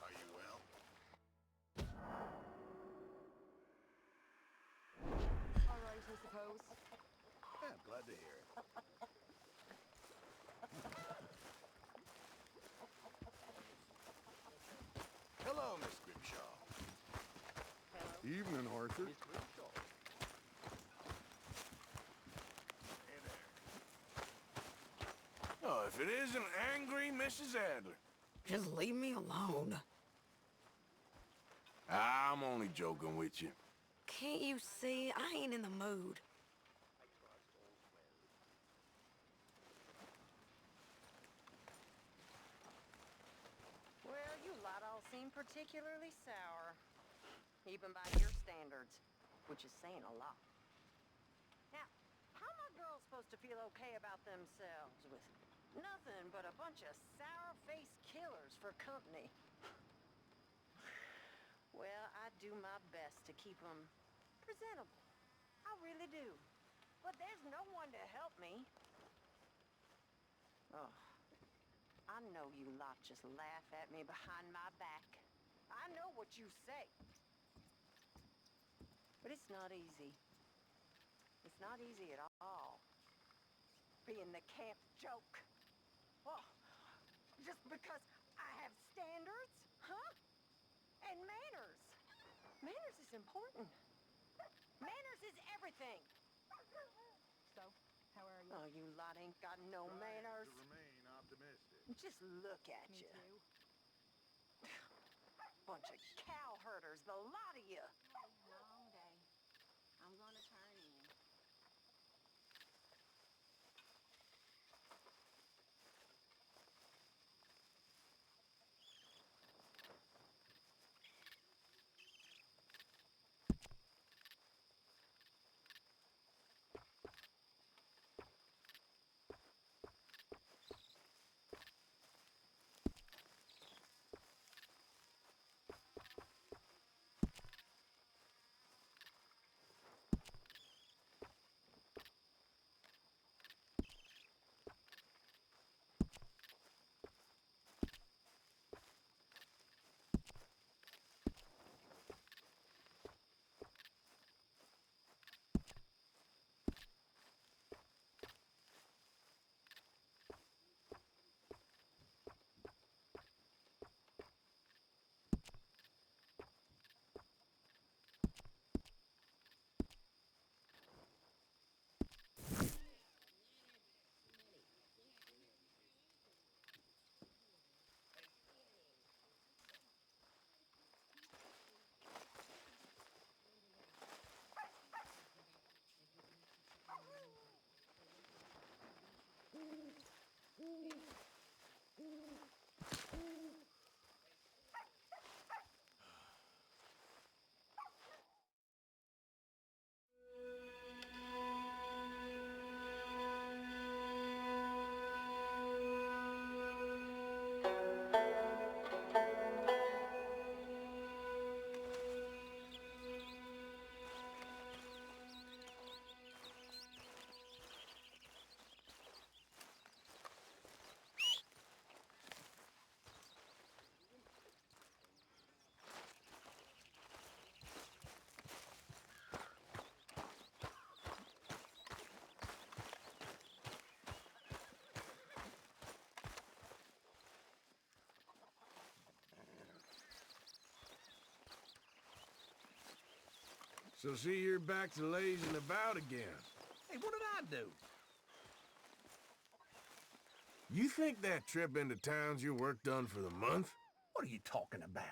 Are you well? All right, I suppose. Yeah, I'm glad to hear it. Hello, Miss Grimshaw. Evening, Arthur. Miss Grimshaw. Hey there. Oh, if it isn't angry Mrs. Adler. Just leave me alone. I'm only joking with you. Can't you see? I ain't in the mood. Well, you lot all seem particularly sour. Even by your standards, which is saying a lot. Now, how are my girls supposed to feel okay about themselves with nothing but a bunch of sour-faced killers for company? Well, I do my best to keep them presentable. I really do. But there's no one to help me. Oh, I know you lot just laugh at me behind my back. I know what you say. But it's not easy. It's not easy at all. Being the camp joke. Well, just because I have standards, huh? And manners. Manners is important. Manners is everything. So, how are you? Oh, you lot ain't got no manners. To remain optimistic. Just look at Me you. too. Bunch of cow herders, the lot of you. Long day. I'm gonna turn in. So see, you're back to lazing about again. Hey, what did I do? You think that trip into town's your work done for the month? What are you talking about?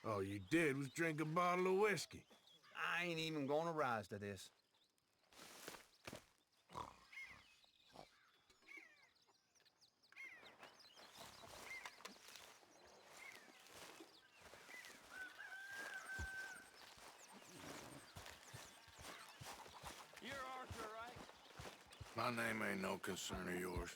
All you did was drink a bottle of whiskey. I ain't even gonna rise to this. You're Arthur, right? My name ain't no concern of yours.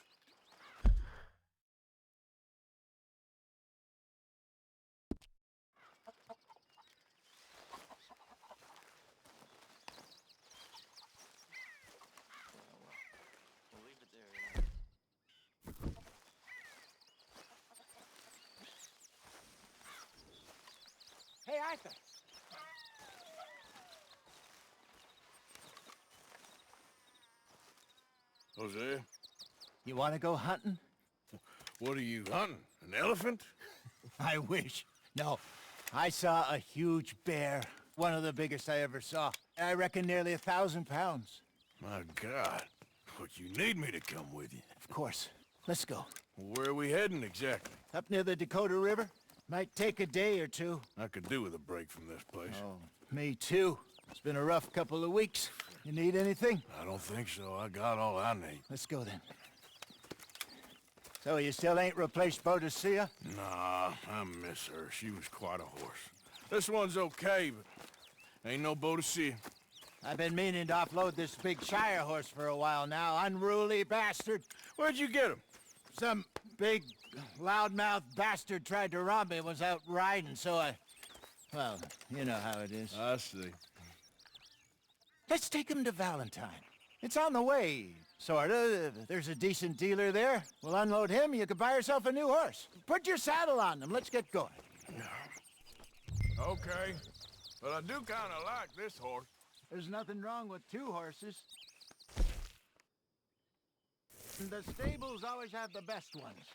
We'll leave it there. Hey, Arthur. Jose, You wanna go hunting? what are you hunting? An elephant? I wish. No, I saw a huge bear. One of the biggest I ever saw. I reckon nearly 1,000 pounds. My God. But you need me to come with you. Of course. Let's go. Where are we heading exactly? Up near the Dakota River. Might take a day or two. I could do with a break from this place. Oh, me too. It's been a rough couple of weeks. You need anything? I don't think so. I got all I need. Let's go then. So you still ain't replaced Boadicea? Nah, I miss her. She was quite a horse. This one's okay, but ain't no Boadicea. I've been meaning to offload this big Shire horse for a while now. Unruly bastard. Where'd you get him? Some big, loudmouth bastard tried to rob me, was out riding, so I... Well, you know how it is. I see. Let's take him to Valentine. It's on the way, sorta. There's a decent dealer there. We'll unload him, you could buy yourself a new horse. Put your saddle on them, let's get going. Okay, but I do kind of like this horse. There's nothing wrong with two horses. The stables always have the best ones.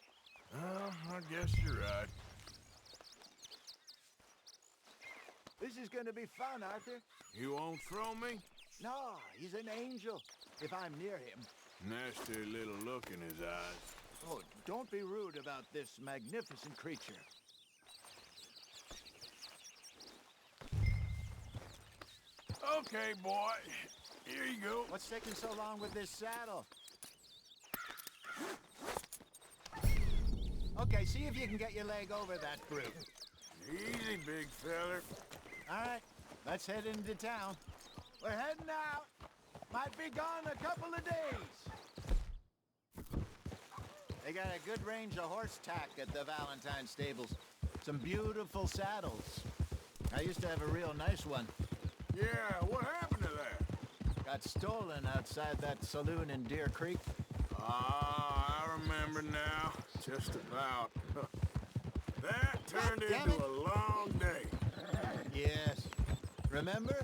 Well, I guess you're right. This is gonna be fun, Arthur. You won't throw me? No, he's an angel, if I'm near him. Nasty little look in his eyes. Oh, don't be rude about this magnificent creature. Okay, boy. Here you go. What's taking so long with this saddle? Okay, see if you can get your leg over that brute. Easy, big feller. All right, let's head into town. We're heading out. Might be gone a couple of days. They got a good range of horse tack at the Valentine stables. Some beautiful saddles. I used to have a real nice one. Yeah, what happened to that? Got stolen outside that saloon in Deer Creek. Ah, I remember now. Just about. That turned God damn into it. a long day. Yes. Remember?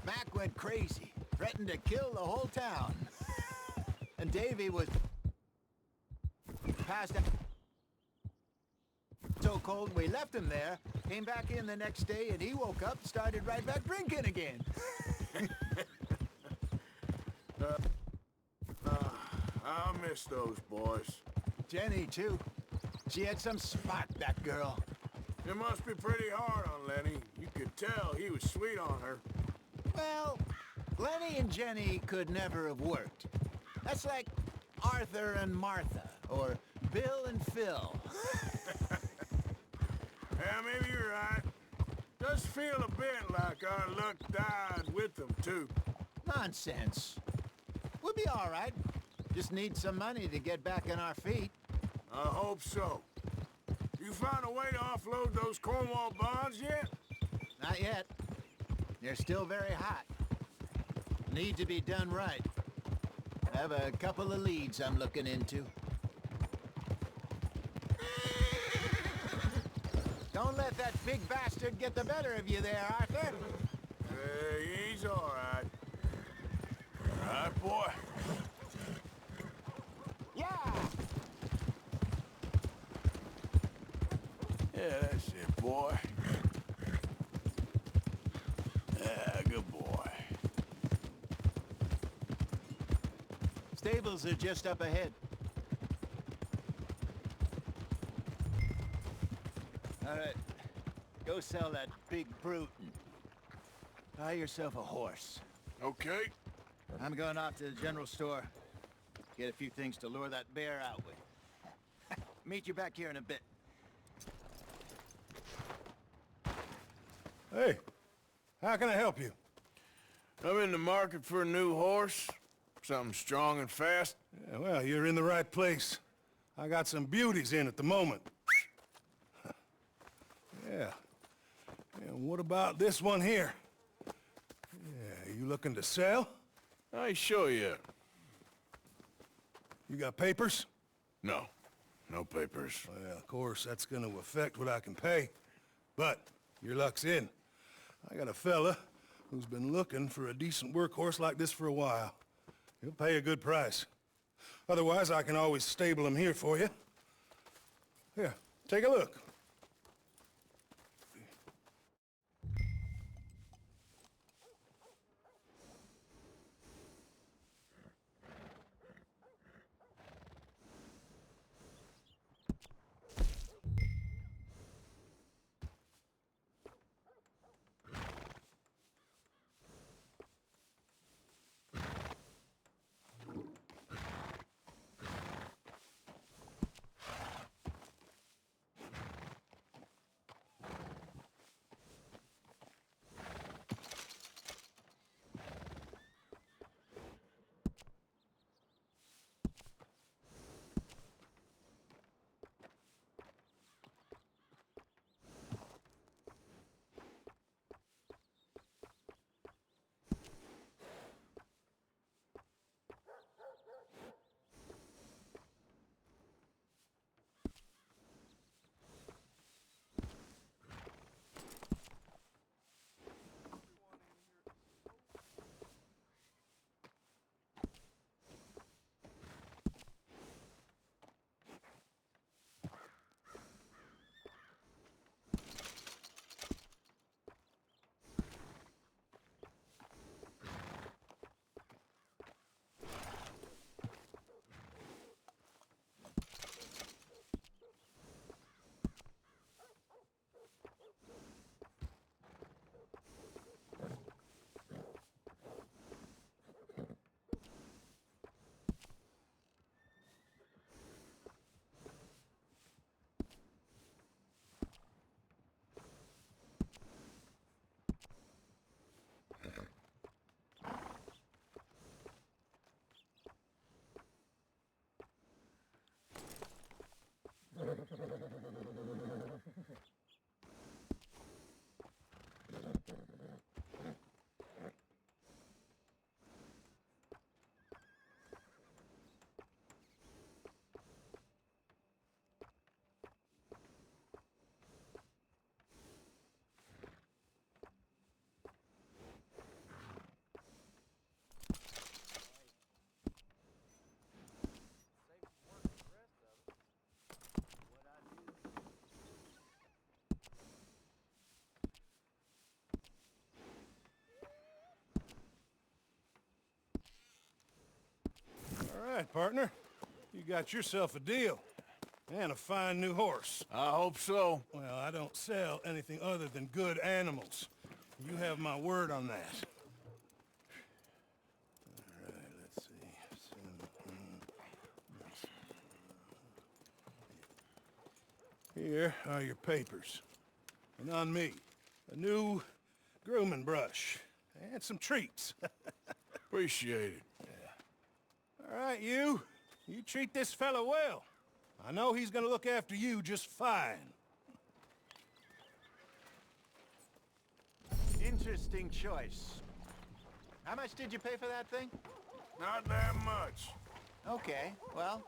Mac went crazy, threatened to kill the whole town. And Davy was passed out. So cold we left him there, came back in the next day, and he woke up and started right back drinking again. I miss those boys. Jenny, too. She had some spot, that girl. It must be pretty hard on Lenny. You could tell he was sweet on her. Well, Lenny and Jenny could never have worked. That's like Arthur and Martha, or Bill and Phil. Yeah, maybe you're right. Does feel a bit like our luck died with them, too. Nonsense. We'll be all right. Just need some money to get back on our feet. I hope so. You found a way to offload those Cornwall bonds yet? Not yet. They're still very hot. Need to be done right. I have a couple of leads I'm looking into. Don't let that big bastard get the better of you there, Arthur. He's all right. All right, boy. Yeah! Yeah, that's it, boy. Yeah, good boy. Stables are just up ahead. All right. Go sell that big brute and buy yourself a horse. Okay. I'm going off to the general store. Get a few things to lure that bear out with. Meet you back here in a bit. Hey, how can I help you? I'm in the market for a new horse. Something strong and fast. Yeah, well, you're in the right place. I got some beauties in at the moment. Yeah. And what about this one here? Yeah, you looking to sell? I show you. You got papers? No. No papers. Well, of course, that's gonna affect what I can pay. But your luck's in. I got a fella who's been looking for a decent workhorse like this for a while. He'll pay a good price. Otherwise, I can always stable him here for you. Here, take a look. All right, partner. You got yourself a deal. And a fine new horse. I hope so. Well, I don't sell anything other than good animals. You have my word on that. All right, let's see. Here are your papers. And on me, a new grooming brush. And some treats. Appreciate it. All right, you. You treat this fella well. I know he's gonna look after you just fine. Interesting choice. How much did you pay for that thing? Not that much. Okay, well,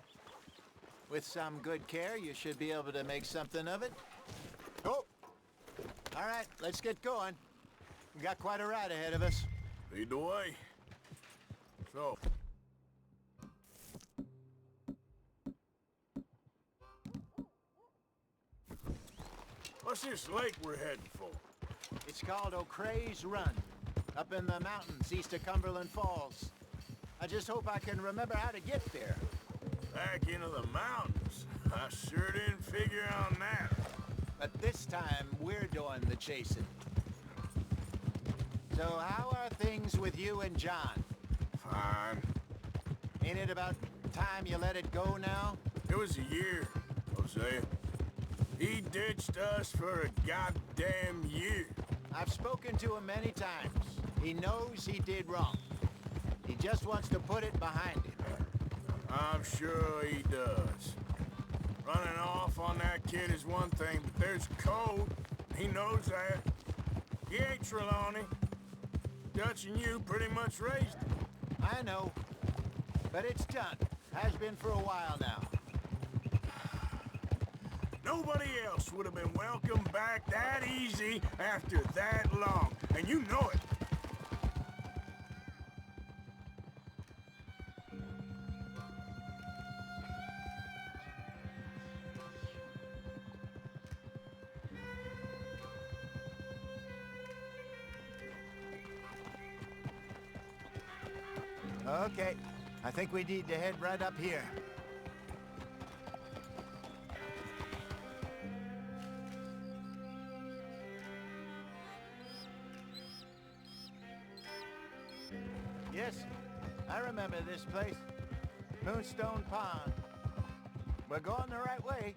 with some good care, you should be able to make something of it. Oh! All right, let's get going. We got quite a ride ahead of us. Lead the way. So... what's this lake we're heading for? It's called O'Creagh's Run, up in the mountains east of Cumberland Falls. I just hope I can remember how to get there. Back into the mountains? I sure didn't figure on that. But this time, we're doing the chasing. So how are things with you and John? Fine. Ain't it about time you let it go now? It was a year, Hosea. He ditched us for a goddamn year. I've spoken to him many times. He knows he did wrong. He just wants to put it behind him. I'm sure he does. Running off on that kid is one thing, but there's code. He knows that. He ain't Trelawney. Dutch and you pretty much raised him. I know. But it's done. Has been for a while now. Nobody else would have been welcomed back that easy after that long, and you know it. Okay. I think we need to head right up here. Yes, I remember this place. Moonstone Pond. We're going the right way.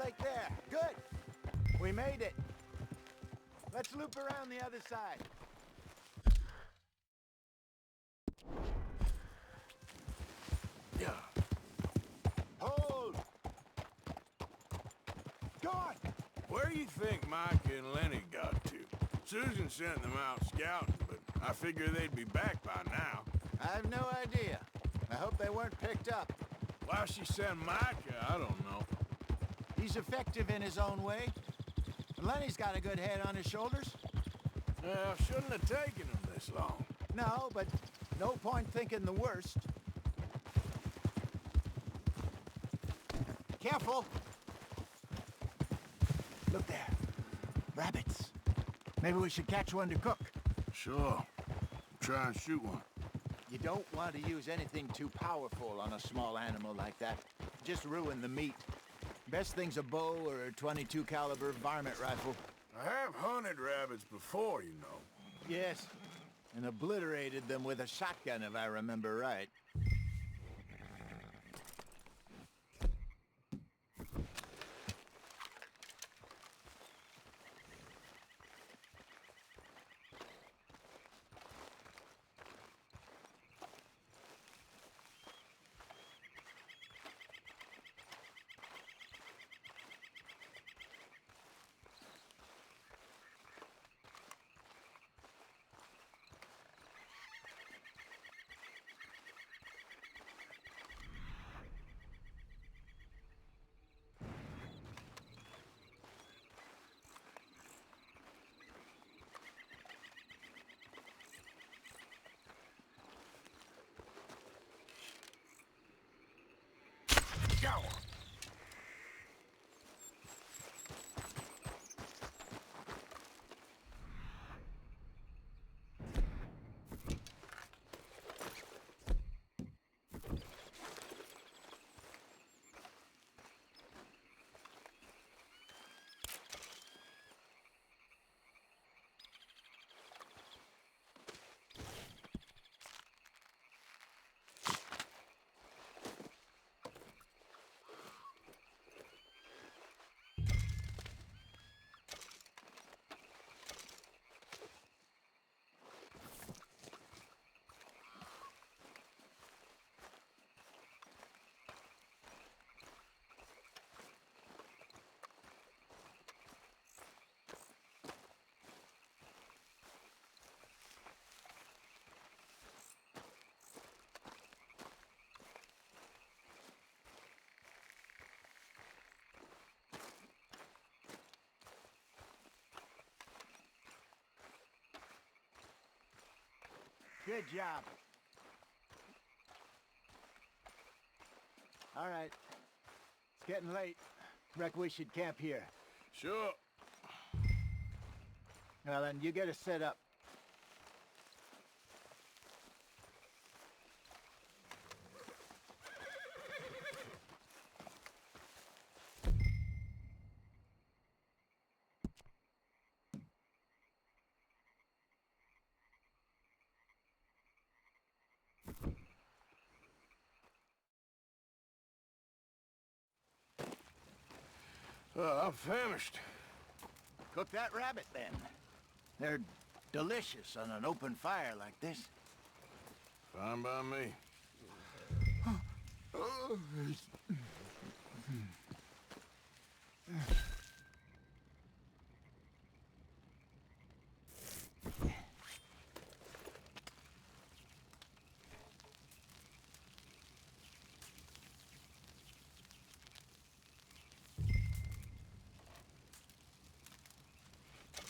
right there. Good. We made it. Let's loop around the other side. Yeah. Hold! Go on! Where do you think Mike and Lenny got to? Susan sent them out scouting, but I figure they'd be back by now. I have no idea. I hope they weren't picked up. Why she sent Micah, I don't know. He's effective in his own way. Lenny's got a good head on his shoulders. Well, shouldn't have taken him this long. No, but no point thinking the worst. Careful! Look there. Rabbits. Maybe we should catch one to cook. Sure. Try and shoot one. You don't want to use anything too powerful on a small animal like that. Just ruin the meat. Best thing's a bow or a .22 caliber varmint rifle. I have hunted rabbits before, you know. Yes, and obliterated them with a shotgun if I remember right. Go! Good job. All right. It's getting late. Reckon we should camp here. Sure. Well, then, you get us set up. I'm famished. Cook that rabbit, then. They're delicious on an open fire like this. Fine by me.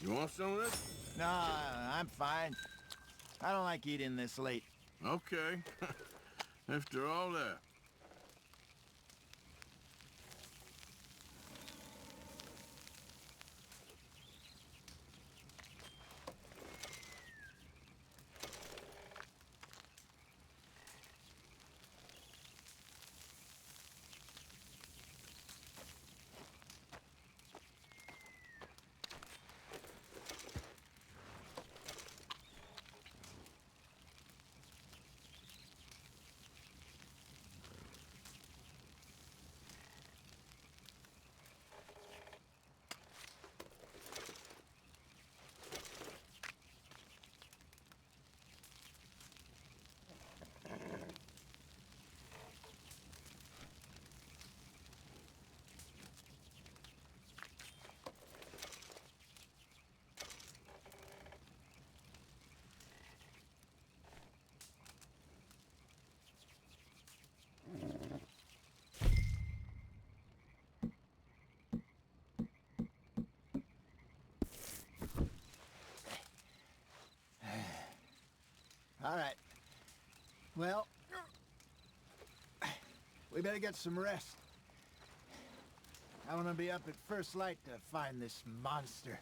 You want some of this? No, I'm fine. I don't like eating this late. Okay. After all that. All right. Well, we better get some rest. I want to be up at first light to find this monster.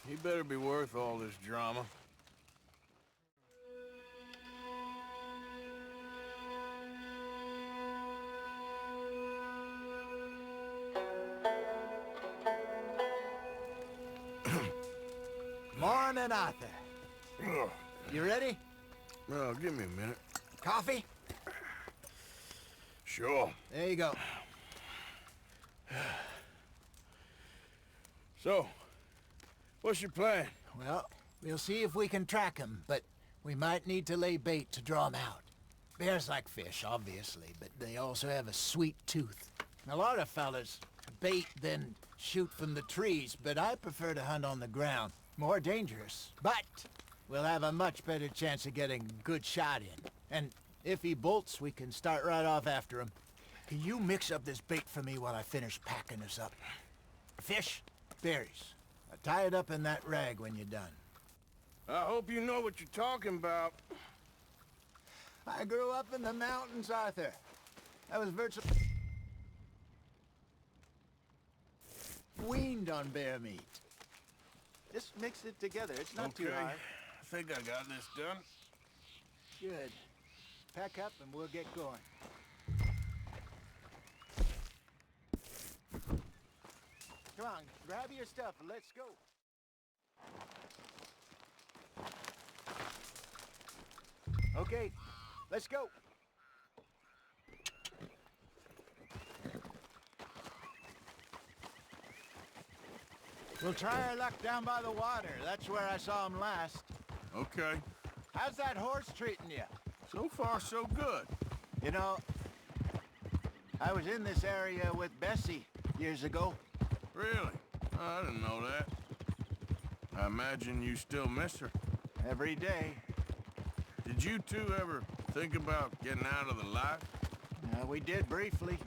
He better be worth all this drama. Morning, Arthur. Ugh. You ready? Well, give me a minute. Coffee? Sure. There you go. So, what's your plan? Well, we'll see if we can track him, but we might need to lay bait to draw him out. Bears like fish, obviously, but they also have a sweet tooth. A lot of fellas bait, then shoot from the trees, but I prefer to hunt on the ground. More dangerous, but we'll have a much better chance of getting a good shot in. And if he bolts, we can start right off after him. Can you mix up this bait for me while I finish packing this up? Fish, berries. Tie it up in that rag when you're done. I hope you know what you're talking about. I grew up in the mountains, Arthur. I was virtually weaned on bear meat. Just mix it together. It's not too hard. I think I got this done. Good. Pack up and we'll get going. Come on, grab your stuff and let's go. Okay, let's go. We'll try our luck down by the water. That's where I saw him last. Okay. How's that horse treating you? So far, so good. You know, I was in this area with Bessie years ago. Really? I didn't know that. I imagine you still miss her. Every day. Did you two ever think about getting out of the life? We did briefly.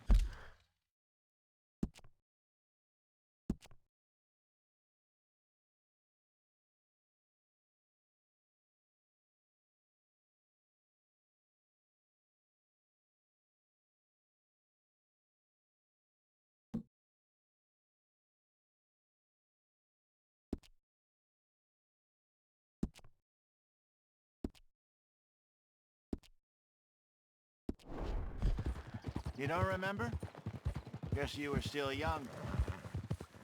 You don't remember? Guess you were still young.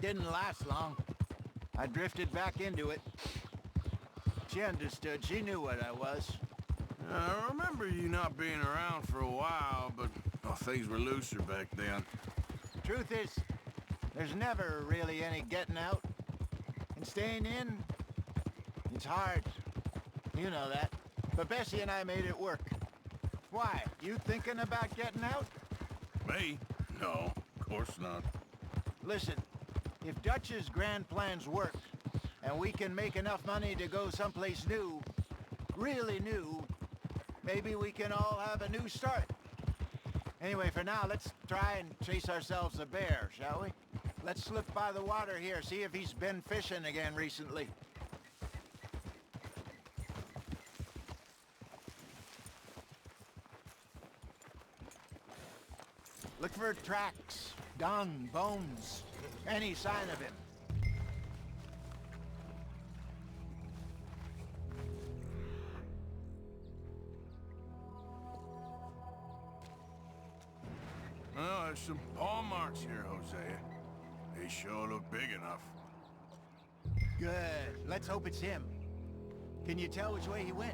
Didn't last long. I drifted back into it. She understood. She knew what I was. I remember you not being around for a while, but things were looser back then. Truth is, there's never really any getting out. And staying in, it's hard. You know that. But Bessie and I made it work. Why? You thinking about getting out? Me? No, of course not. Listen, if Dutch's grand plans work, and we can make enough money to go someplace new, really new, maybe we can all have a new start. Anyway, for now, let's try and chase ourselves a bear, shall we? Let's slip by the water here, see if he's been fishing again recently. Look for tracks, dung, bones, any sign of him. Well, there's some paw marks here, Hosea. They sure look big enough. Good. Let's hope it's him. Can you tell which way he went?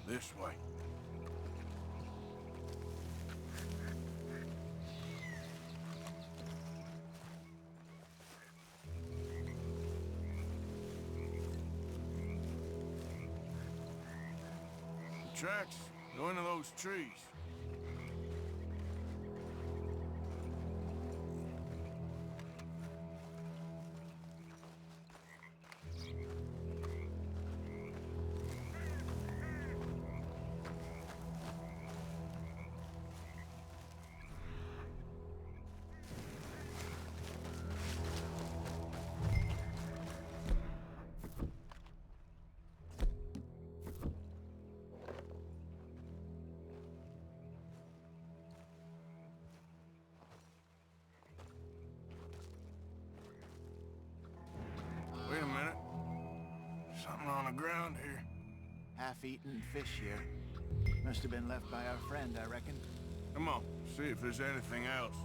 This way. The tracks go into those trees. half-eaten fish here. Must have been left by our friend, I reckon. Come on, see if there's anything else.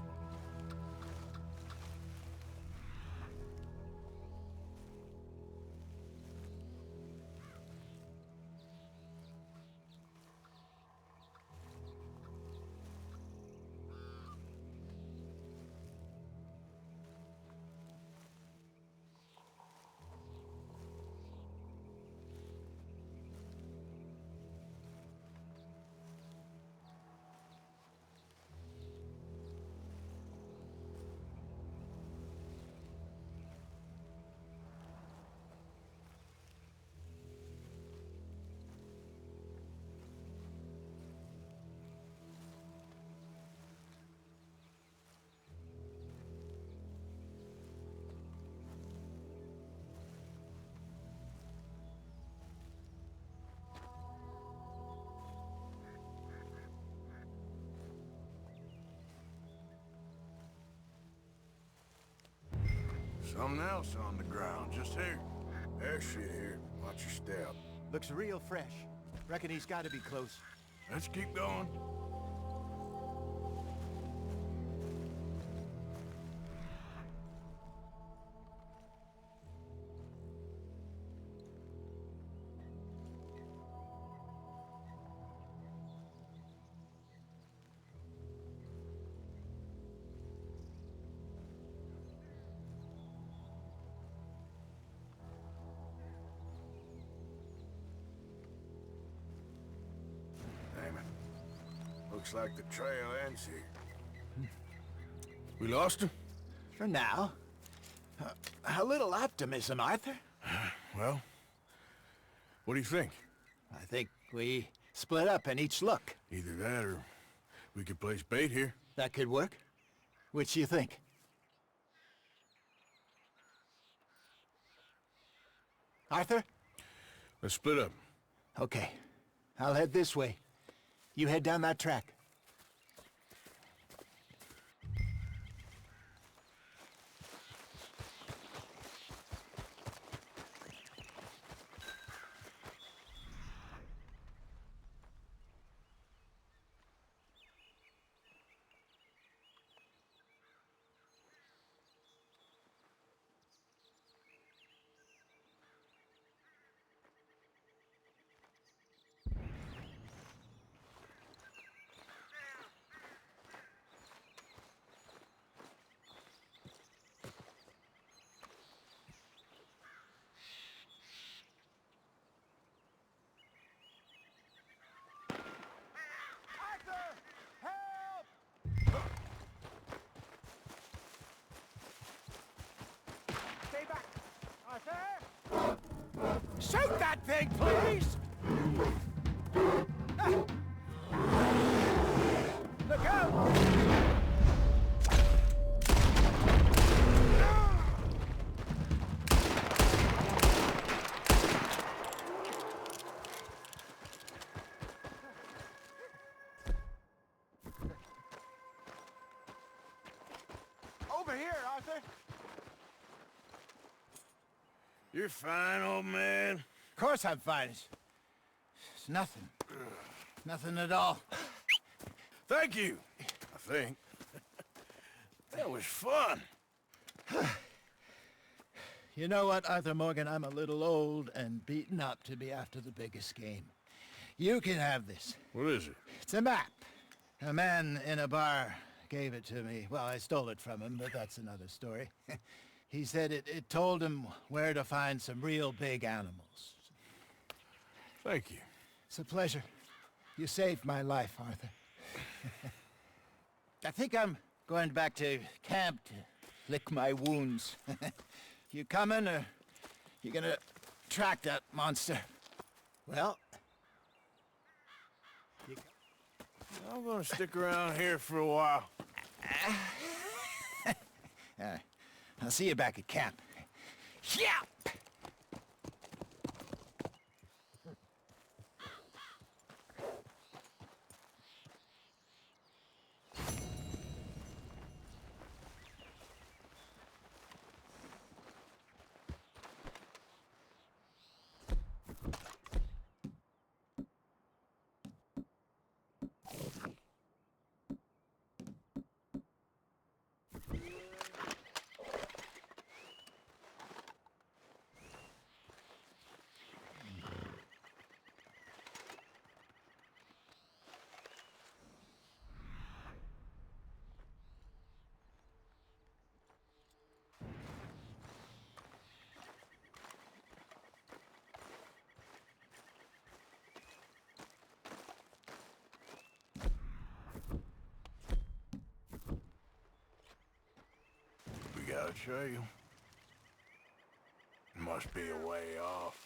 Something else on the ground, just here. There's shit here. Watch your step. Looks real fresh. Reckon he's got to be close. Let's keep going. Damn it. Looks like the trail ends here. We lost him? For now. A little optimism, Arthur. Well, what do you think? I think we split up and each look. Either that or we could place bait here. That could work. Which you think? Arthur? Let's split up. Okay. I'll head this way. You head down that track. Shoot that thing, please! Look out! Over here, Arthur! You're fine, old man. Of course I'm fine. It's nothing. Nothing at all. Thank you, I think. That was fun. You know what, Arthur Morgan? I'm a little old and beaten up to be after the biggest game. You can have this. What is it? It's a map. A man in a bar gave it to me. Well, I stole it from him, but that's another story. He said it told him where to find some real big animals. Thank you. It's a pleasure. You saved my life, Arthur. I think I'm going back to camp to lick my wounds. You coming, or you gonna track that monster? Well... I'm gonna stick around here for a while. I'll see you back at camp. Yeah! I'll show you. Must be a way off.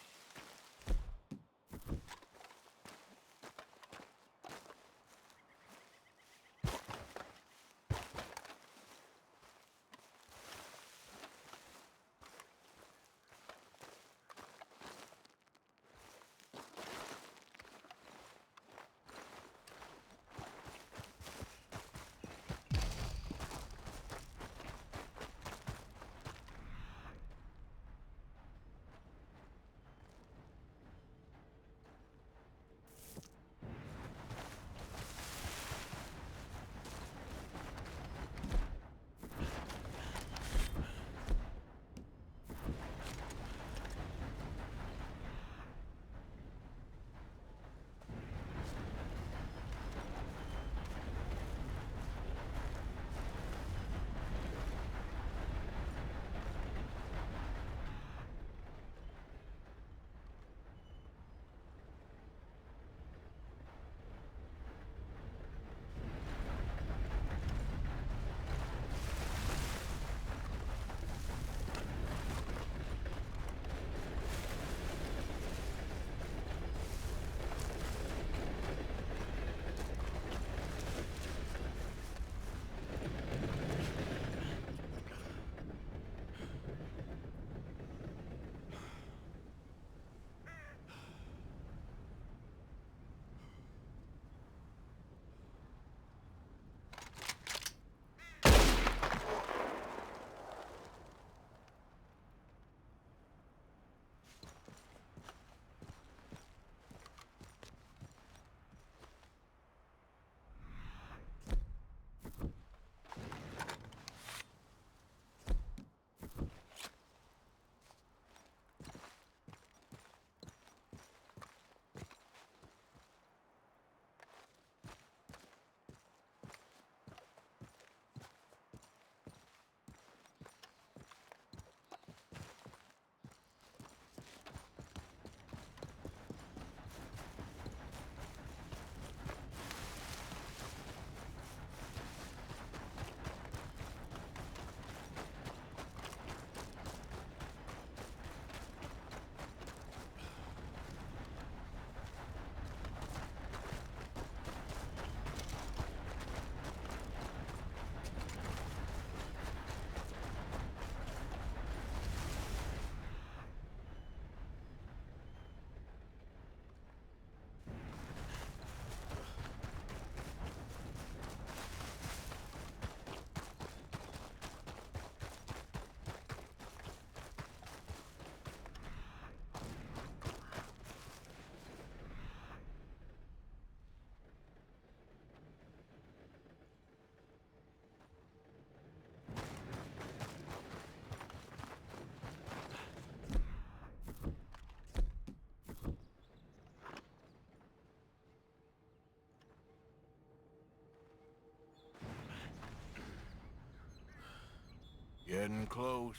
Getting close.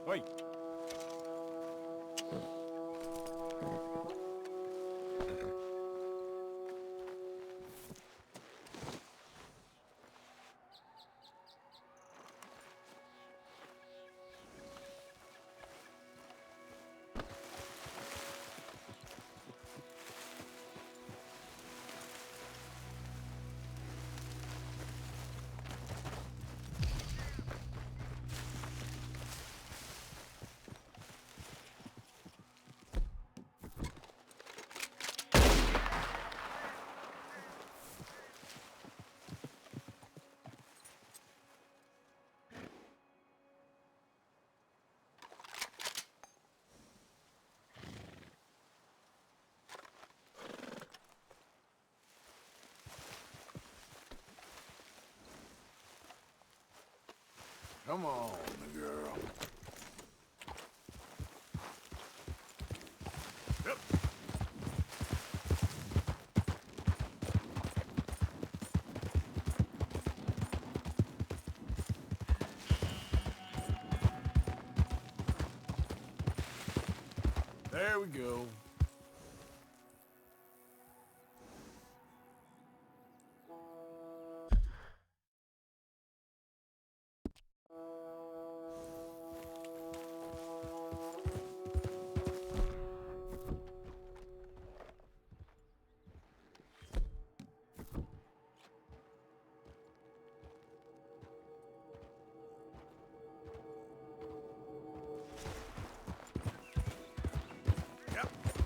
Wait. Come on, girl. Yep. There we go. Yep.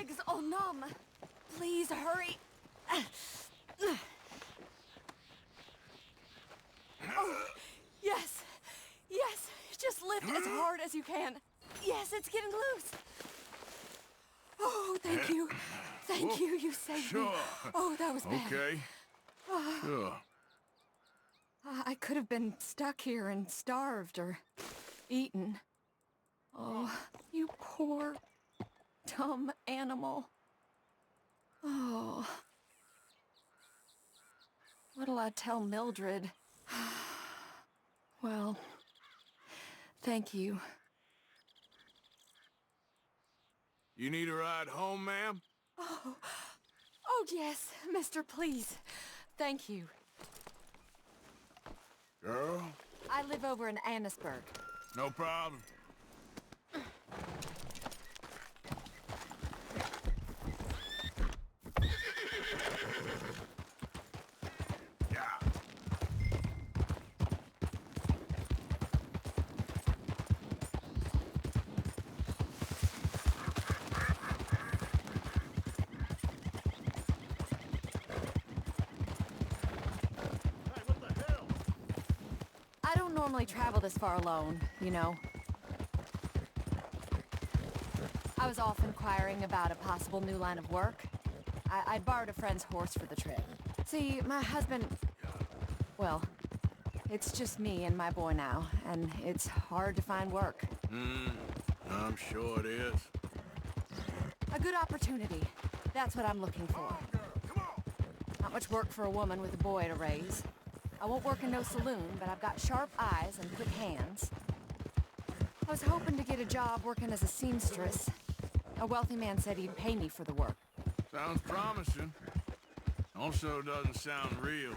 legs all numb. Please hurry. Oh, yes. Yes. Just lift as hard as you can. Yes, it's getting loose. Oh, thank you. Thank you. You saved me. Oh, that was bad. Okay. Sure. I could have been stuck here and starved or eaten. Oh, you poor, dumb animal. Oh. What'll I tell Mildred? Well, thank you. You need a ride home, ma'am? Oh, yes, mister, please. Thank you. Girl? I live over in Annisburg. No problem. Yeah. I don't normally travel this far alone, you know. I was off inquiring about a possible new line of work. I'd borrowed a friend's horse for the trip. See, my husband... Well, it's just me and my boy now, and it's hard to find work. I'm sure it is. A good opportunity. That's what I'm looking for. Not much work for a woman with a boy to raise. I won't work in no saloon, but I've got sharp eyes and quick hands. I was hoping to get a job working as a seamstress. A wealthy man said he'd pay me for the work. Sounds promising. Also doesn't sound real.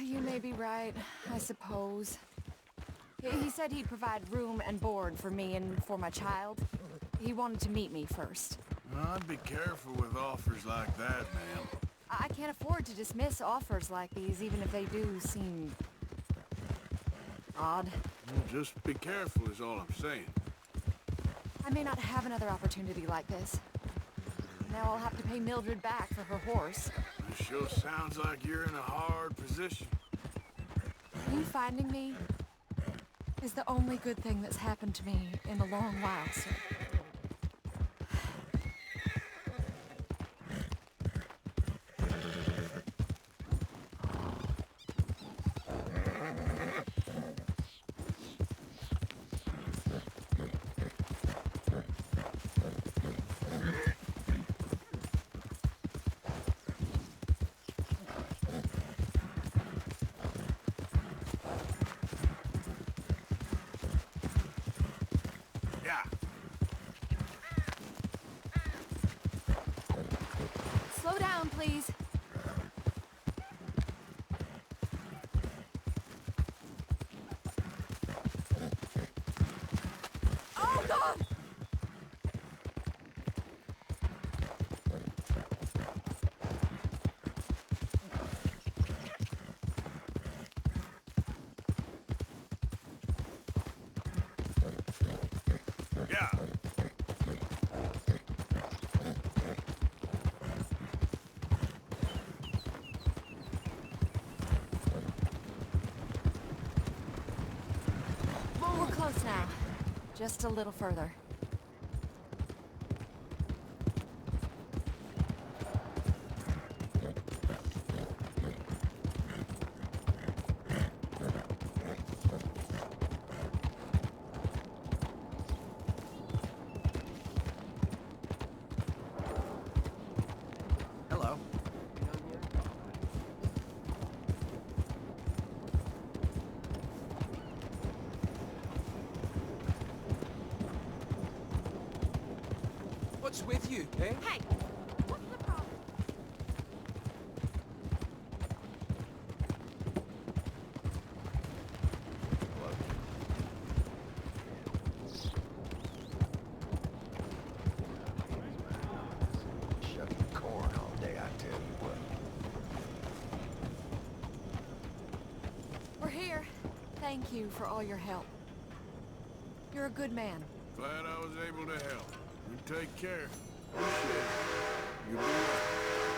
You may be right, I suppose. He said he'd provide room and board for me and for my child. He wanted to meet me first. I'd be careful with offers like that, ma'am. I can't afford to dismiss offers like these, even if they do seem... odd. Just be careful is all I'm saying. I may not have another opportunity like this. Now I'll have to pay Mildred back for her horse. It sure sounds like you're in a hard position. You finding me is the only good thing that's happened to me in a long while, sir. Yeah. Slow down, please. Oh, God! Yeah. We're close now. Just a little further. Hello. What's with you, eh? Hey! What's the problem? thank you for all your help. You're a good man. Glad I was able to help. You take care. Appreciate it. You be well.